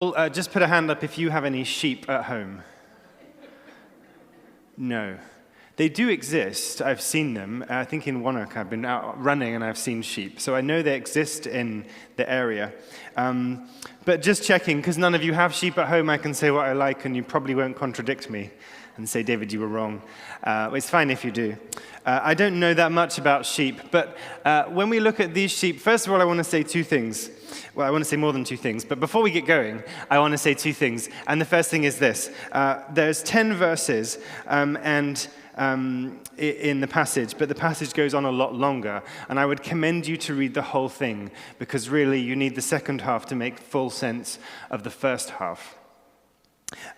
Well, just put a hand up if you have any sheep at home. No. They do exist. I've seen them. I think in Wannock I've been out running and I've seen sheep. So I know they exist in the area. But just checking, because none of you have sheep at home, I can say what I like and you probably won't contradict me and say, David, you were wrong. It's fine if you do. I don't know that much about sheep, but when we look at these sheep, first of all, I want to say two things. Well, I want to say more than two things, but before we get going, I want to say two things. And the first thing is this. There's 10 verses in the passage, but the passage goes on a lot longer, and I would commend you to read the whole thing, because really you need the second half to make full sense of the first half.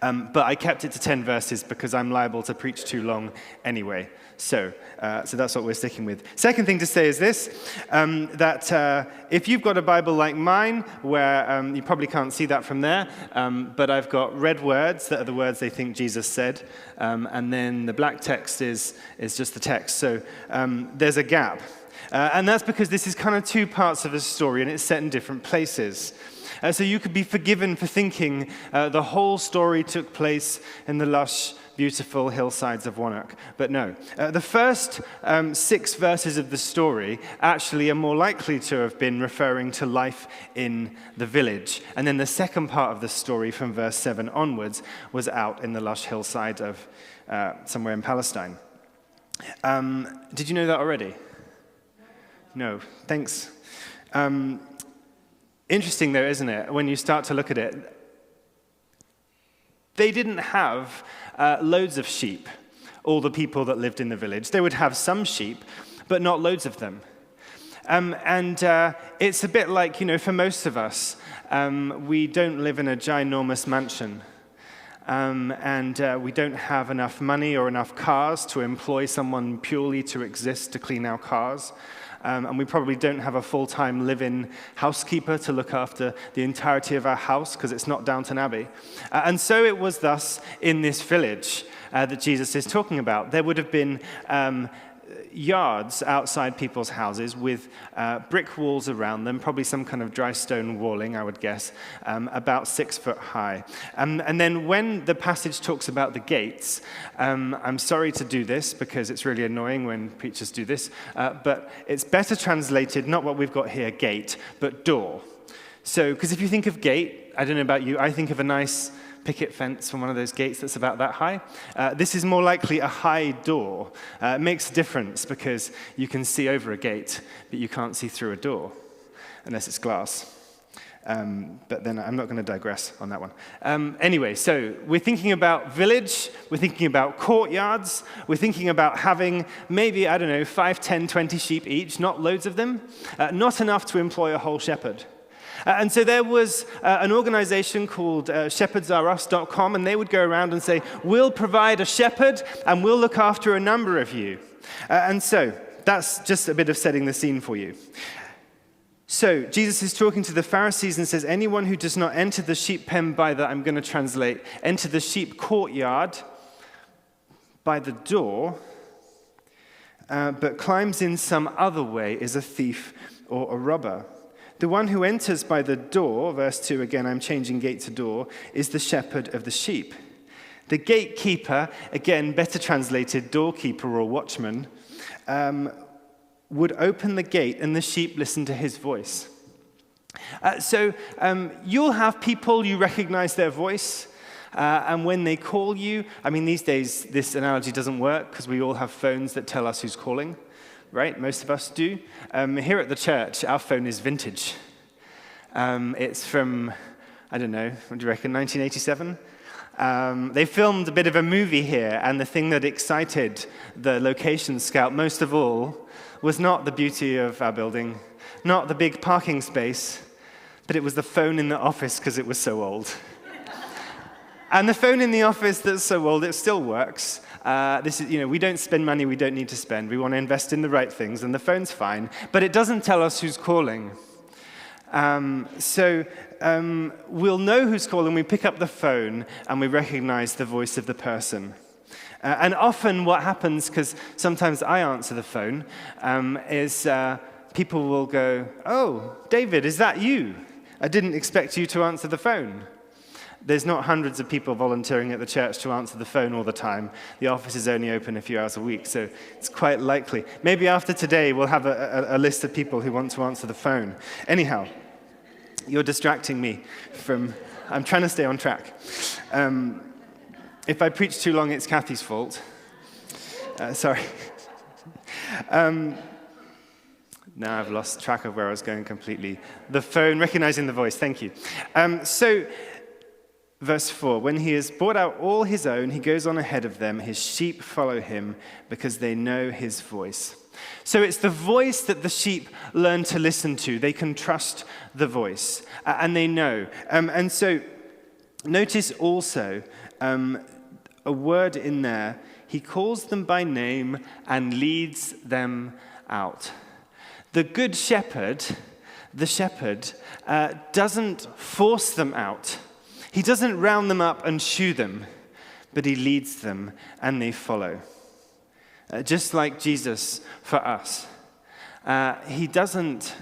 But I kept it to 10 verses because I'm liable to preach too long anyway. So that's what we're sticking with. Second thing to say is this, that if you've got a Bible like mine, where you probably can't see that from there, but I've got red words that are the words they think Jesus said, and then the black text is just the text. So there's a gap. And that's because this is kind of two parts of a story, and it's set in different places. So you could be forgiven for thinking the whole story took place in the lush, beautiful hillsides of Wannock. But no. The first 6 verses of the story actually are more likely to have been referring to life in the village. And then the second part of the story, from verse 7 onwards, was out in the lush hillside of somewhere in Palestine. Did you know that already? No. Thanks. Interesting, though, isn't it, when you start to look at it? They didn't have loads of sheep, all the people that lived in the village. They would have some sheep, but not loads of them. And it's a bit like, for most of us, we don't live in a ginormous mansion. And we don't have enough money or enough cars to employ someone purely to exist to clean our cars. And we probably don't have a full-time live-in housekeeper to look after the entirety of our house, because it's not Downton Abbey. And so it was thus in this village that Jesus is talking about. There would have been yards outside people's houses with brick walls around them, probably some kind of dry stone walling, I would guess, about 6 foot high. And then when the passage talks about the gates, I'm sorry to do this because it's really annoying when preachers do this, but it's better translated, not what we've got here, gate, but door. So, because if you think of gate, I don't know about you, I think of a nice picket fence from one of those gates that's about that high. This is more likely a high door. It makes a difference because you can see over a gate, but you can't see through a door, unless it's glass. But then I'm not going to digress on that one. Anyway, so we're thinking about village, we're thinking about courtyards, we're thinking about having maybe, 5, 10, 20 sheep each, not loads of them, not enough to employ a whole shepherd. And so there was an organization called shepherdsareus.com, and they would go around and say, we'll provide a shepherd, and we'll look after a number of you. And so that's just a bit of setting the scene for you. So Jesus is talking to the Pharisees and says, anyone who does not enter the sheep pen by the, I'm going to translate, enter the sheep courtyard by the door, but climbs in some other way is a thief or a robber. The one who enters by the door, verse 2 again, I'm changing gate to door, is the shepherd of the sheep. The gatekeeper, again, better translated, doorkeeper or watchman, would open the gate and the sheep listen to his voice. So you'll have people, you recognize their voice, and when they call you, these days this analogy doesn't work because we all have phones that tell us who's calling. Right? Most of us do. Here at the church, our phone is vintage. It's from, what do you reckon, 1987? They filmed a bit of a movie here, and the thing that excited the location scout most of all was not the beauty of our building, not the big parking space, but it was the phone in the office because it was so old. And the phone in the office that's so old, it still works. This is, we don't spend money we don't need to spend. We want to invest in the right things, and the phone's fine. But it doesn't tell us who's calling. So we'll know who's calling. We pick up the phone, and we recognize the voice of the person. And often what happens, because sometimes I answer the phone, is people will go, oh, David, is that you? I didn't expect you to answer the phone. There's not hundreds of people volunteering at the church to answer the phone all the time. The office is only open a few hours a week, so it's quite likely. Maybe after today, we'll have a list of people who want to answer the phone. Anyhow, you're distracting me from... I'm trying to stay on track. If I preach too long, it's Kathy's fault. Sorry. Now I've lost track of where I was going completely. The phone, recognizing the voice, thank you. So, verse 4, when he has brought out all his own, he goes on ahead of them. His sheep follow him because they know his voice. So it's the voice that the sheep learn to listen to. They can trust the voice, and they know. And so notice also a word in there. He calls them by name and leads them out. The good shepherd, the shepherd, doesn't force them out. He doesn't round them up and shoo them, but he leads them and they follow. Just like Jesus for us. He doesn't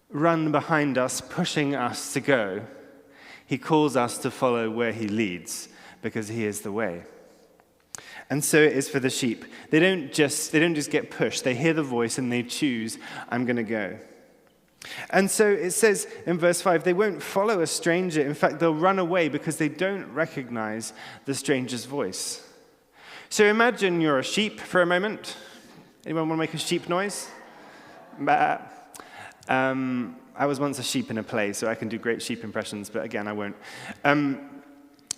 run behind us, pushing us to go. He calls us to follow where he leads, because he is the way. And so it is for the sheep. They don't just get pushed. They hear the voice and they choose, I'm going to go. And so it says in verse 5, they won't follow a stranger. In fact, they'll run away because they don't recognize the stranger's voice. So imagine you're a sheep for a moment. Anyone want to make a sheep noise? Bah. I was once a sheep in a play, so I can do great sheep impressions, but again, I won't.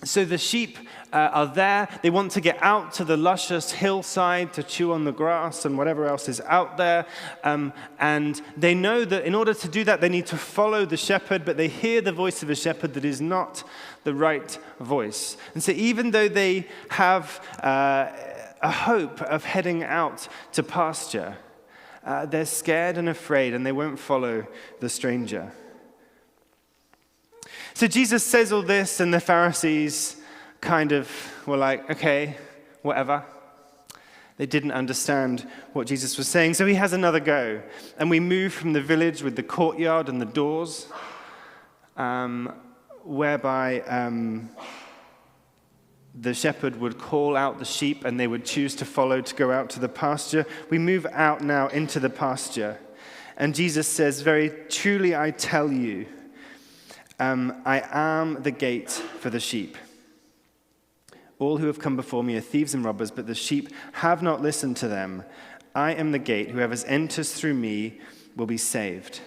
So the sheep are there. They want to get out to the luscious hillside to chew on the grass and whatever else is out there. And they know that in order to do that, they need to follow the shepherd, but they hear the voice of a shepherd that is not the right voice. And so even though they have a hope of heading out to pasture, they're scared and afraid, and they won't follow the stranger. So Jesus says all this, and the Pharisees kind of were like, okay, whatever. They didn't understand what Jesus was saying, so he has another go. And we move from the village with the courtyard and the doors, whereby the shepherd would call out the sheep, and they would choose to follow to go out to the pasture. We move out now into the pasture. And Jesus says, very truly I tell you, I am the gate for the sheep. All who have come before me are thieves and robbers, but the sheep have not listened to them. I am the gate. Whoever enters through me will be saved.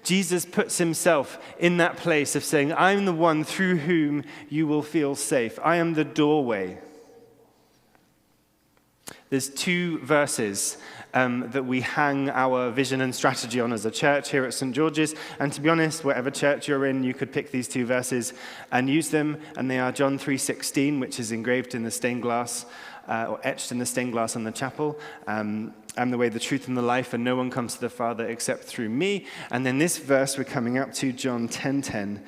Jesus puts himself in that place of saying, I'm the one through whom you will feel safe. I am the doorway. There's two verses that we hang our vision and strategy on as a church here at St. George's. And to be honest, whatever church you're in, you could pick these two verses and use them. And they are John 3:16, which is engraved in the stained glass, or etched in the stained glass on the chapel. I'm the way, the truth, and the life, and no one comes to the Father except through me. And then this verse we're coming up to, John 10:10.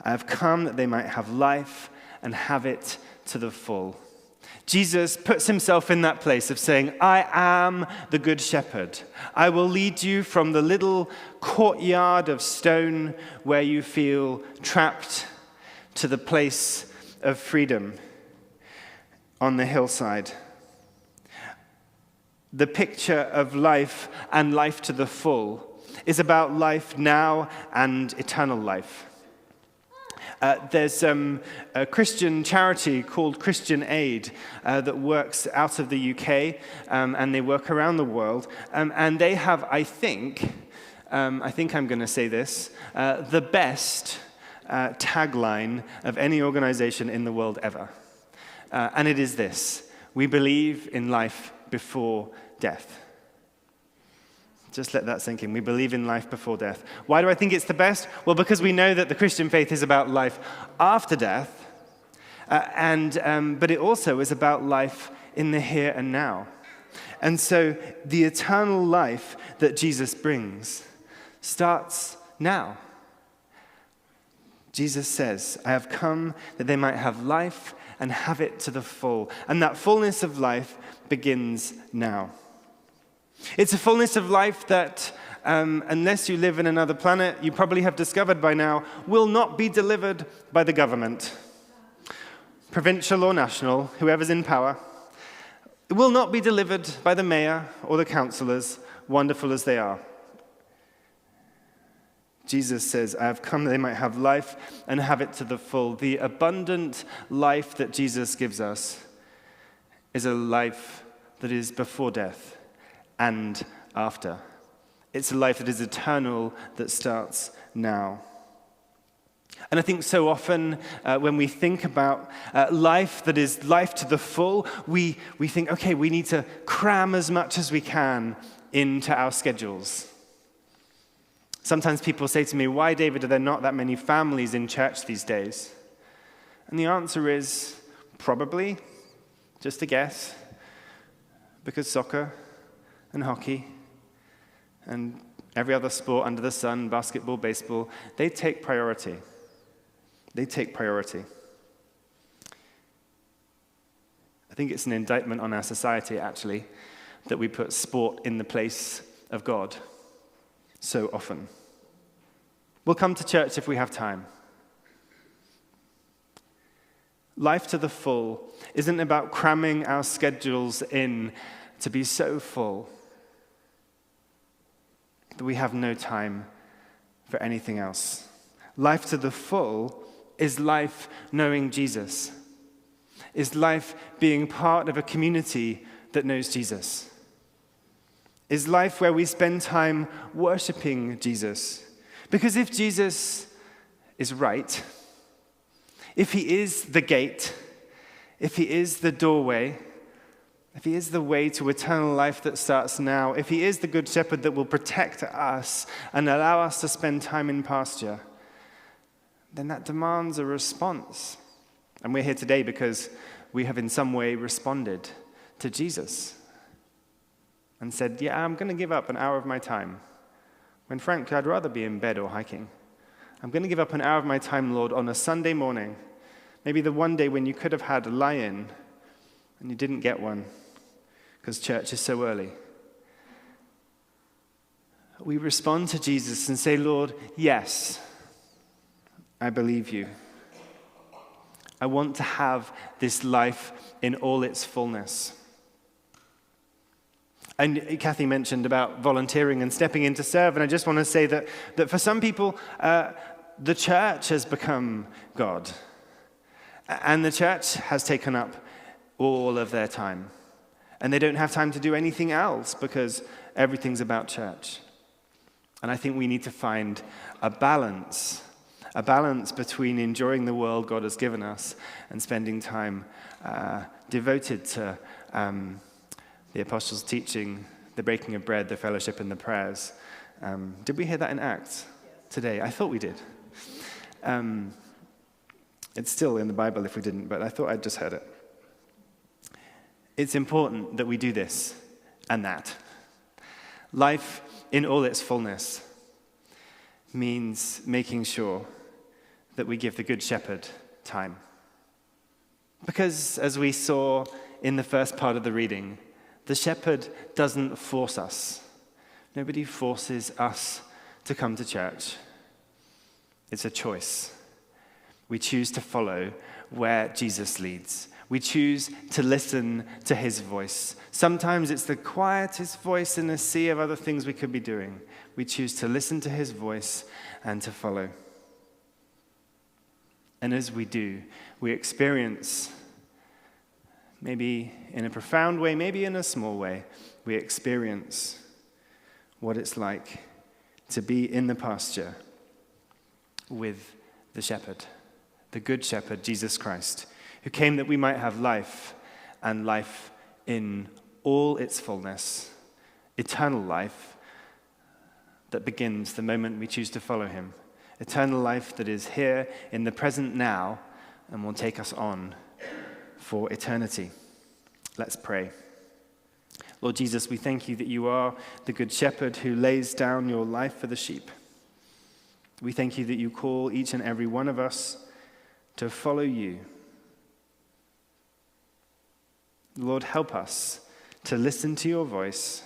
I have come that they might have life and have it to the full. Jesus puts himself in that place of saying, I am the good shepherd. I will lead you from the little courtyard of stone where you feel trapped to the place of freedom on the hillside. The picture of life and life to the full is about life now and eternal life. There's a Christian charity called Christian Aid that works out of the UK, and they work around the world. And they have, I think I'm going to say this, the best tagline of any organization in the world ever. And it is this: we believe in life before death. Just let that sink in. We believe in life before death. Why do I think it's the best? Well, because we know that the Christian faith is about life after death, but it also is about life in the here and now. And so the eternal life that Jesus brings starts now. Jesus says, I have come that they might have life and have it to the full. And that fullness of life begins now. It's a fullness of life that unless you live in another planet, you probably have discovered by now, will not be delivered by the government, provincial or national, whoever's in power. It will not be delivered by the mayor or the councillors, wonderful as they are. Jesus says, I have come that they might have life and have it to the full. The abundant life that Jesus gives us is a life that is before death and after. It's a life that is eternal, that starts now. And I think so often when we think about life that is life to the full, we think, okay, we need to cram as much as we can into our schedules. Sometimes people say to me, why, David, are there not that many families in church these days? And the answer is probably, just a guess, because soccer and hockey and every other sport under the sun, basketball, baseball, they take priority. They take priority. I think it's an indictment on our society, actually, that we put sport in the place of God so often. We'll come to church if we have time. Life to the full isn't about cramming our schedules in to be so full that we have no time for anything else. Life to the full is life knowing Jesus, is life being part of a community that knows Jesus, is life where we spend time worshiping Jesus. Because if Jesus is right, if he is the gate, if he is the doorway, if he is the way to eternal life that starts now, if he is the good shepherd that will protect us and allow us to spend time in pasture, then that demands a response. And we're here today because we have in some way responded to Jesus and said, yeah, I'm going to give up an hour of my time, when frankly I'd rather be in bed or hiking. I'm going to give up an hour of my time, Lord, on a Sunday morning, maybe the one day when you could have had a lie-in and you didn't get one because church is so early. We respond to Jesus and say, Lord, yes, I believe you. I want to have this life in all its fullness. And Kathy mentioned about volunteering and stepping in to serve, and I just want to say that for some people, the church has become God. And the church has taken up all of their time. And they don't have time to do anything else because everything's about church. And I think we need to find a balance between enjoying the world God has given us and spending time devoted to the apostles' teaching, the breaking of bread, the fellowship, and the prayers. Did we hear that in Acts today? I thought we did. It's still in the Bible if we didn't, but I thought I'd just heard it. It's important that we do this and that. Life in all its fullness means making sure that we give the Good Shepherd time. Because as we saw in the first part of the reading, the shepherd doesn't force us. Nobody forces us to come to church. It's a choice. We choose to follow where Jesus leads. We choose to listen to his voice. Sometimes it's the quietest voice in a sea of other things we could be doing. We choose to listen to his voice and to follow. And as we do, we experience, maybe in a profound way, maybe in a small way, we experience what it's like to be in the pasture with the shepherd, the good shepherd, Jesus Christ, who came that we might have life, and life in all its fullness, eternal life that begins the moment we choose to follow him, eternal life that is here in the present now and will take us on for eternity. Let's pray. Lord Jesus, we thank you that you are the good shepherd who lays down your life for the sheep. We thank you that you call each and every one of us to follow you. Lord, help us to listen to your voice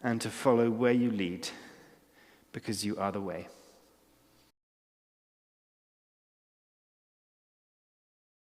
and to follow where you lead, because you are the way.